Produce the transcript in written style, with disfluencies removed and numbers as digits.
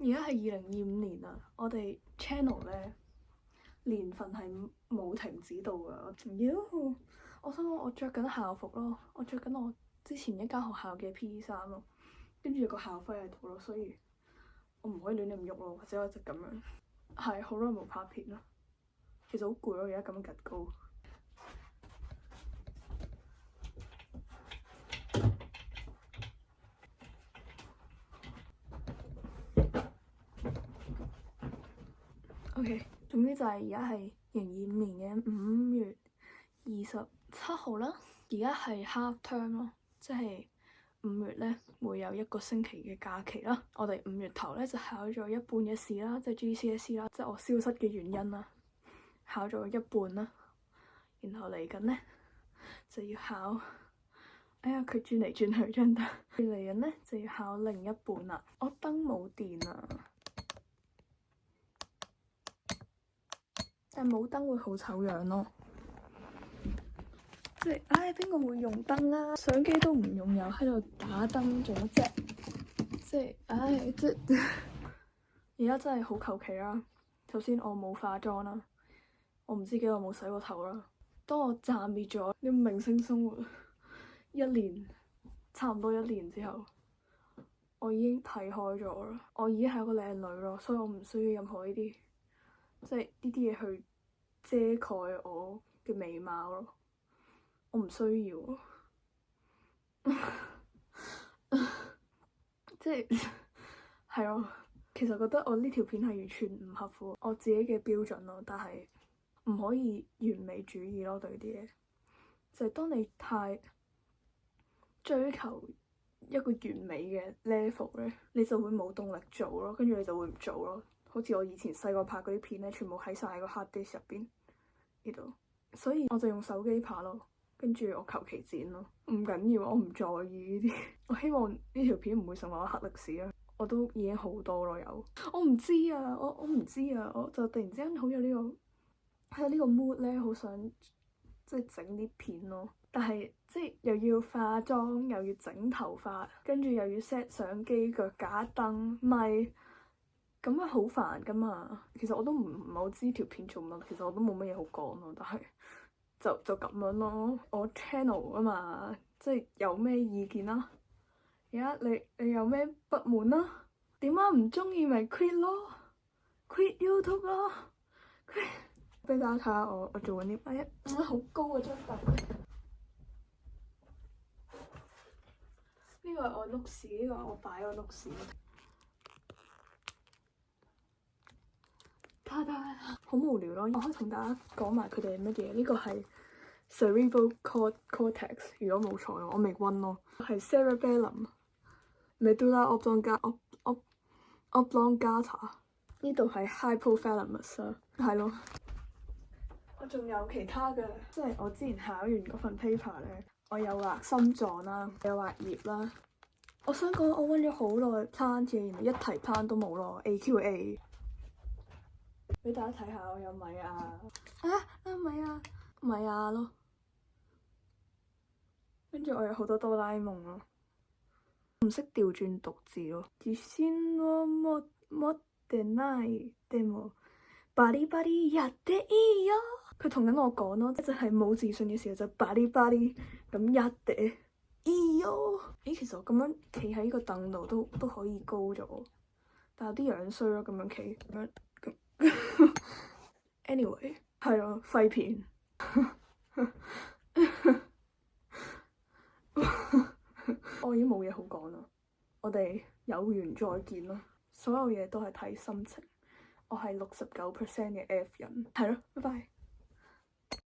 而家係2025年啦，我哋 channel 咧年份係冇停止到噶。我想講我着緊校服咯，我着緊我之前一間學校嘅 P.E. 衫咯，跟住有個校徽喺度咯，所以我唔可以亂咁喐咯，或者我就咁樣。係好耐冇拍片啦，其實好攰咯，而家咁樣趌高。OK， 總之就係而家係2025年嘅5月27號啦。而家係 half term 咯，即係5月咧會有1個星期嘅假期啦。我哋5月頭咧就考咗一半嘅試啦，即係 GCSE 啦，即係我消失嘅原因啦。考咗一半啦，然後嚟緊咧就要考。哎呀，佢轉嚟轉去張燈。嚟緊咧就要考另一半啦。我燈冇電啊！但冇燈會好醜樣咯，即係邊個會用燈啊？相機都唔用，又喺度打燈做乜啫？即係即而家真係好求其啦。首先我冇化妝啦，我唔知幾耐冇洗過頭啦。當我暫別咗呢個明星生活差唔多一年之後，我已經睇開咗啦。我已經係一個靚女咯，所以我唔需要任何呢啲即係呢啲嘢去遮蓋我嘅美貌咯，我唔需要。即係係咯，其實覺得我呢條片係完全唔合乎我自己嘅標準咯，但係唔可以完美主義咯，對啲嘢就係當你太追求一個完美嘅 level 咧，你就會冇動力做咯，跟住你就會唔做咯。好似我以前細個拍嗰啲片咧，全部喺晒個 hard disk 入邊呢度，所以我就用手機拍咯，跟住我求其剪咯，唔緊要，我唔在意呢啲。我希望呢條片唔會成為我黑歷史啊！我都已經好多咯，我唔知啊，我唔知啊，我就突然之間好有呢個 mood 咧，好想即係整啲片咯。但係即係又要化妝，又要整頭髮，跟住又要 set 相機、腳架燈、咪，咁樣好煩噶嘛。其實我都唔係好知條片做乜，其實我都冇乜嘢好講咯。但係就咁樣咯。我 channel 啊嘛，即係有咩意見啊？而家你有咩不滿啊？點解唔中意咪 quit 咯，quit YouTube 咯，quit。俾大家睇下我做緊啲乜，好高啊張凳。呢個係我碌屎，呢個係我擺個碌屎。好無聊咯，我可以同大家講埋佢哋係乜嘢。呢個係 cerebral cortex， 如果冇錯我未溫咯。係 cerebellum、medulla oblongata。呢度係 hypothalamus 啊，係咯。我仲有其他嘅，即係我之前考完嗰份 paper 咧，我有畫心臟啦，有畫葉啦。我想講我溫咗好耐 plan 嘅，原來一題 plan 都冇咯 ，AQA。俾大家睇下，我有米亞米亞咯，跟住我有好多哆啦 A 夢咯，唔識調轉讀字咯。自信を持ってないでもバリバリやっていいよ。佢同緊我講咯，即係冇自信嘅時候就バリバリ咁やっていいよ。咦，其實我咁樣企喺呢個凳度都可以高咗，但有啲樣衰咯，咁樣企咁樣。Anyway， 係咯，廢片。我已經冇嘢好講啦，我哋有緣再見啦。所有嘢都係睇心情。我係69% 嘅 F 人，係咯，拜拜。